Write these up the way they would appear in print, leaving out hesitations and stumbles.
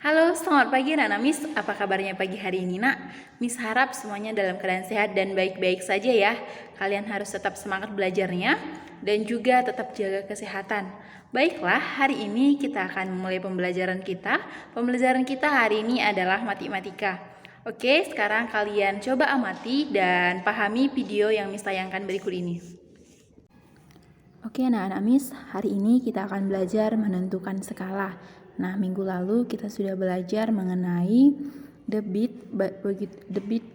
Halo, selamat pagi anak-anak Miss. Apa kabarnya pagi hari ini, Nak? Miss harap semuanya dalam keadaan sehat dan baik-baik saja ya. Kalian harus tetap semangat belajarnya dan juga tetap jaga kesehatan. Baiklah, hari ini kita akan memulai pembelajaran kita. Pembelajaran kita hari ini adalah matematika. Oke, sekarang kalian coba amati dan pahami video yang Miss tayangkan berikut ini. Oke anak-anak Miss, hari ini kita akan belajar menentukan skala. Nah, minggu lalu kita sudah belajar mengenai debit,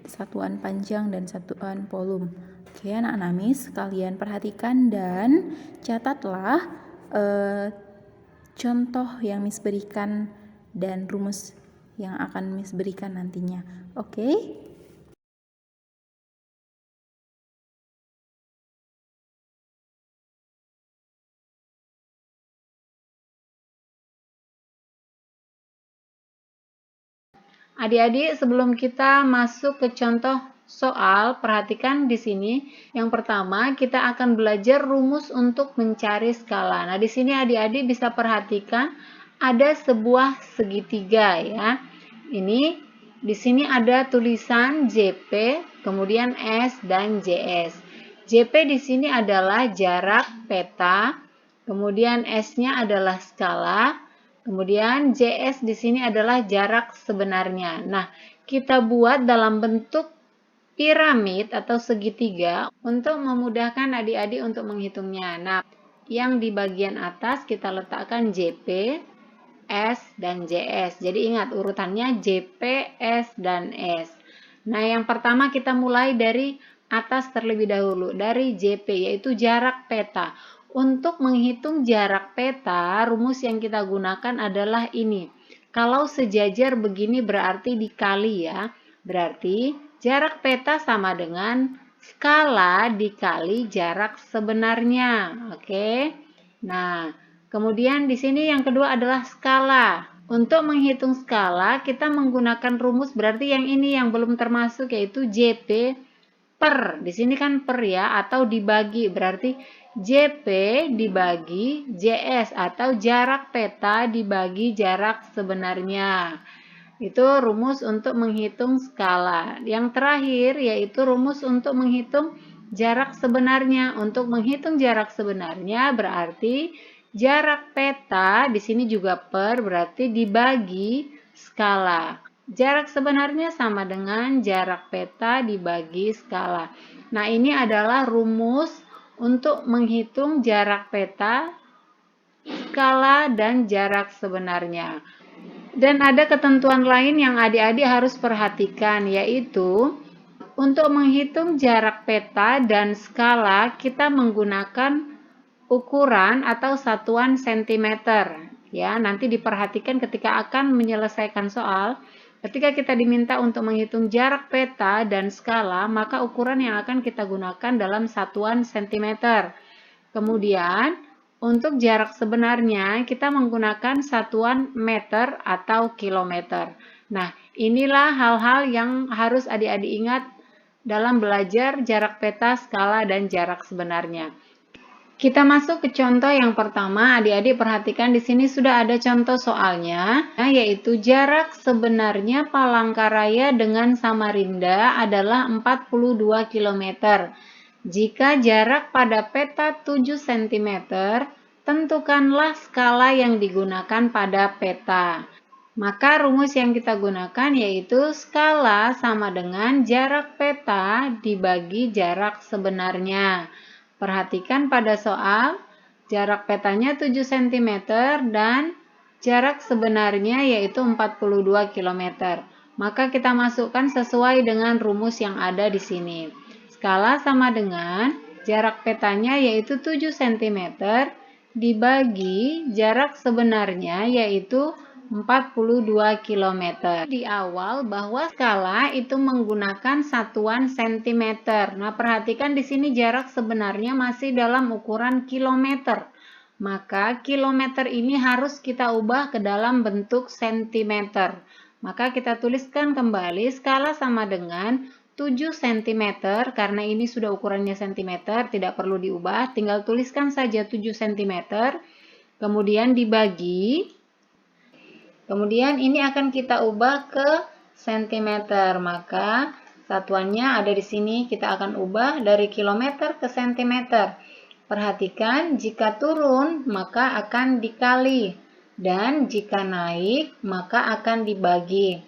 satuan panjang dan satuan volume. Oke anak-anak Miss, kalian perhatikan dan catatlah contoh yang Miss berikan dan rumus yang akan Miss berikan nantinya. Oke? Adik-adik, sebelum kita masuk ke contoh soal, perhatikan di sini. Yang pertama, kita akan belajar rumus untuk mencari skala. Nah, di sini adik-adik bisa perhatikan ada sebuah segitiga ya. Ini di sini ada tulisan JP, kemudian S dan JS. JP di sini adalah jarak peta, kemudian S-nya adalah skala, kemudian JS di sini adalah jarak sebenarnya. Nah, kita buat dalam bentuk piramid atau segitiga untuk memudahkan adik-adik untuk menghitungnya. Nah, yang di bagian atas kita letakkan JP, S, dan JS. Jadi ingat urutannya JP, S, dan S. Nah, yang pertama kita mulai dari atas terlebih dahulu, dari JP, yaitu jarak peta. Untuk menghitung jarak peta, rumus yang kita gunakan adalah ini. Kalau sejajar begini berarti dikali ya. Berarti jarak peta sama dengan skala dikali jarak sebenarnya. Oke. Nah, kemudian di sini yang kedua adalah skala. Untuk menghitung skala, kita menggunakan rumus berarti yang ini yang belum termasuk yaitu JP per. Di sini kan per ya, atau dibagi. Berarti JP dibagi JS atau jarak peta dibagi jarak sebenarnya. Itu rumus untuk menghitung skala. Yang terakhir yaitu rumus untuk menghitung jarak sebenarnya. Untuk menghitung jarak sebenarnya berarti jarak peta di sini juga per berarti dibagi skala. Jarak sebenarnya sama dengan jarak peta dibagi skala. Nah, ini adalah rumus untuk menghitung jarak peta, skala, dan jarak sebenarnya. Dan ada ketentuan lain yang adik-adik harus perhatikan, yaitu untuk menghitung jarak peta dan skala kita menggunakan ukuran atau satuan sentimeter. Ya, nanti diperhatikan ketika akan menyelesaikan soal. Ketika kita diminta untuk menghitung jarak peta dan skala, maka ukuran yang akan kita gunakan dalam satuan sentimeter. Kemudian, untuk jarak sebenarnya, kita menggunakan satuan meter atau kilometer. Nah, inilah hal-hal yang harus adik-adik ingat dalam belajar jarak peta, skala, dan jarak sebenarnya. Kita masuk ke contoh yang pertama. Adik-adik perhatikan di sini sudah ada contoh soalnya, yaitu jarak sebenarnya Palangkaraya dengan Samarinda adalah 42 km. Jika jarak pada peta 7 cm, tentukanlah skala yang digunakan pada peta. Maka rumus yang kita gunakan yaitu skala sama dengan jarak peta dibagi jarak sebenarnya. Perhatikan pada soal, jarak petanya 7 cm dan jarak sebenarnya yaitu 42 km. Maka kita masukkan sesuai dengan rumus yang ada di sini. Skala sama dengan jarak petanya yaitu 7 cm dibagi jarak sebenarnya yaitu 42 km. Di awal bahwa skala itu menggunakan satuan sentimeter. Nah, perhatikan di sini jarak sebenarnya masih dalam ukuran kilometer. Maka kilometer ini harus kita ubah ke dalam bentuk sentimeter. Maka kita tuliskan kembali skala sama dengan 7 cm karena ini sudah ukurannya cm, tidak perlu diubah, tinggal tuliskan saja 7 cm. Kemudian dibagi Kemudian ini akan kita ubah ke sentimeter, maka satuannya ada di sini, kita akan ubah dari kilometer ke sentimeter. Perhatikan, jika turun maka akan dikali, dan jika naik maka akan dibagi.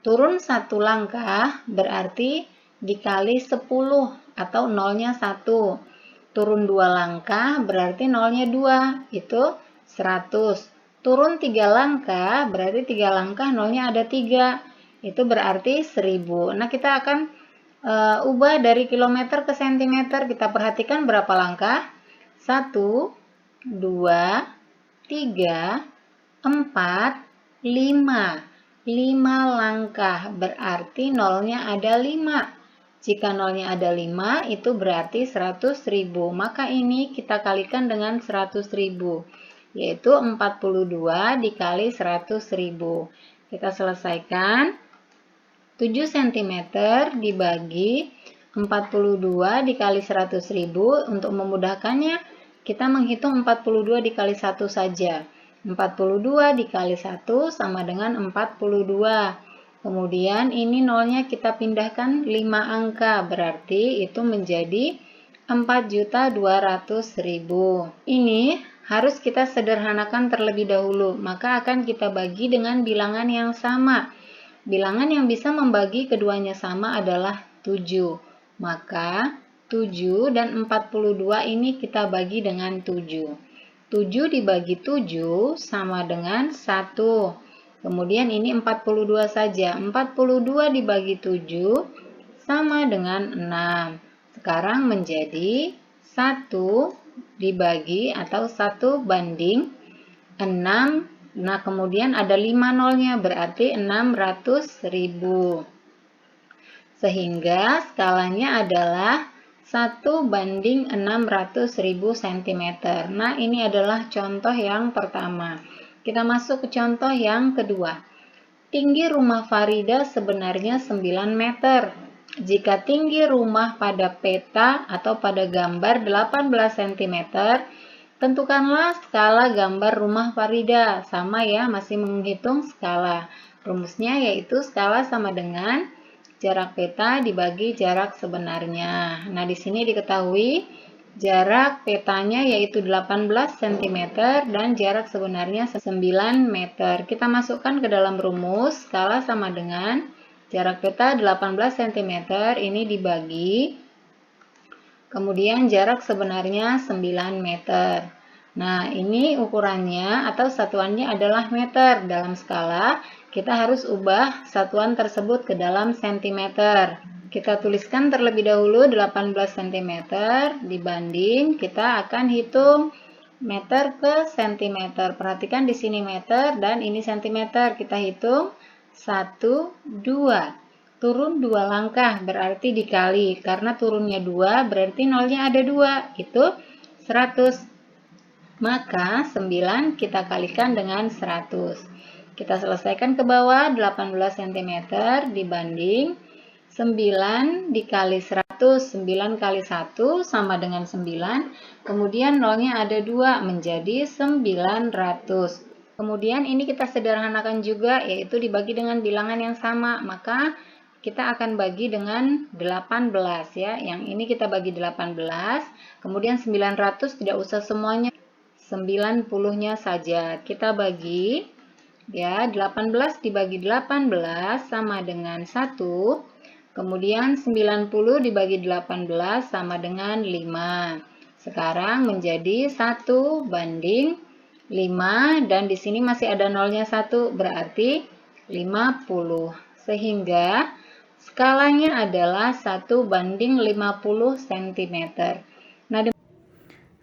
Turun 1 langkah berarti dikali 10 atau nolnya 1. Turun 2 langkah berarti nolnya 2, itu 100. Turun 3 langkah berarti 3 langkah nolnya ada 3, itu berarti 1000. Nah, kita akan ubah dari kilometer ke sentimeter. Kita perhatikan berapa langkah. 1, 2, 3, 4, 5. 5 langkah berarti nolnya ada 5. Jika nolnya ada 5 itu berarti 100.000. Maka ini kita kalikan dengan 100.000, yaitu 42 dikali 100.000. Kita selesaikan. 7 cm dibagi 42 dikali 100.000. Untuk memudahkannya, kita menghitung 42 dikali 1 saja. 42 dikali 1 sama dengan 42. Kemudian ini nolnya kita pindahkan 5 angka, berarti itu menjadi 4.200.000. Ini harus kita sederhanakan terlebih dahulu, maka akan kita bagi dengan bilangan yang sama. Bilangan yang bisa membagi keduanya sama adalah 7. Maka 7 dan 42 ini kita bagi dengan 7. 7 dibagi 7 sama dengan 1. Kemudian ini 42 saja. 42 dibagi 7 sama dengan 6. Sekarang menjadi 1 dibagi atau 1 banding 6. Nah, kemudian ada 5 nolnya, berarti 600.000. Sehingga skalanya adalah 1 banding 600.000 cm. Nah, ini adalah contoh yang pertama. Kita masuk ke contoh yang kedua. Tinggi rumah Farida sebenarnya 9 meter. Jika tinggi rumah pada peta atau pada gambar 18 cm, tentukanlah skala gambar rumah Farida. Sama ya, masih menghitung skala. Rumusnya yaitu skala sama dengan jarak peta dibagi jarak sebenarnya. Nah, di sini diketahui jarak petanya yaitu 18 cm dan jarak sebenarnya 9 meter. Kita masukkan ke dalam rumus, skala sama dengan jarak peta 18 cm ini dibagi, kemudian jarak sebenarnya 9 meter. Nah, ini ukurannya atau satuannya adalah meter. Dalam skala, kita harus ubah satuan tersebut ke dalam sentimeter. Kita tuliskan terlebih dahulu 18 cm dibanding, kita akan hitung meter ke sentimeter. Perhatikan di sini meter dan ini sentimeter. Kita hitung 1, 2. Turun 2 langkah berarti dikali. Karena turunnya 2 berarti nolnya ada 2. Itu 100. Maka 9 kita kalikan dengan 100. Kita selesaikan ke bawah, 18 cm dibanding 9 dikali 100. 9 kali 1 sama dengan 9. Kemudian nolnya ada 2 menjadi 900. Kemudian ini kita sederhanakan juga, yaitu dibagi dengan bilangan yang sama. Maka kita akan bagi dengan 18 ya. Yang ini kita bagi 18. Kemudian 900 tidak usah semuanya. 90-nya saja. Kita bagi ya, 18 dibagi 18 sama dengan 1. Kemudian 90 dibagi 18 sama dengan 5. Sekarang menjadi 1 banding 5 dan di sini masih ada nolnya 1 berarti 50. Sehingga skalanya adalah 1 banding 50 cm.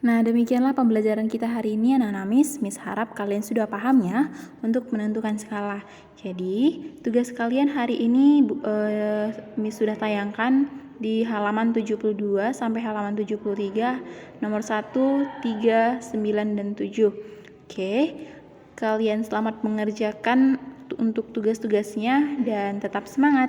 Nah, demikianlah pembelajaran kita hari ini anak-anak Miss. Miss harap kalian sudah paham ya untuk menentukan skala. Jadi, tugas kalian hari ini Miss sudah tayangkan di halaman 72 sampai halaman 73, nomor 1, 3, 9, dan 7. Oke, kalian selamat mengerjakan untuk tugas-tugasnya dan tetap semangat.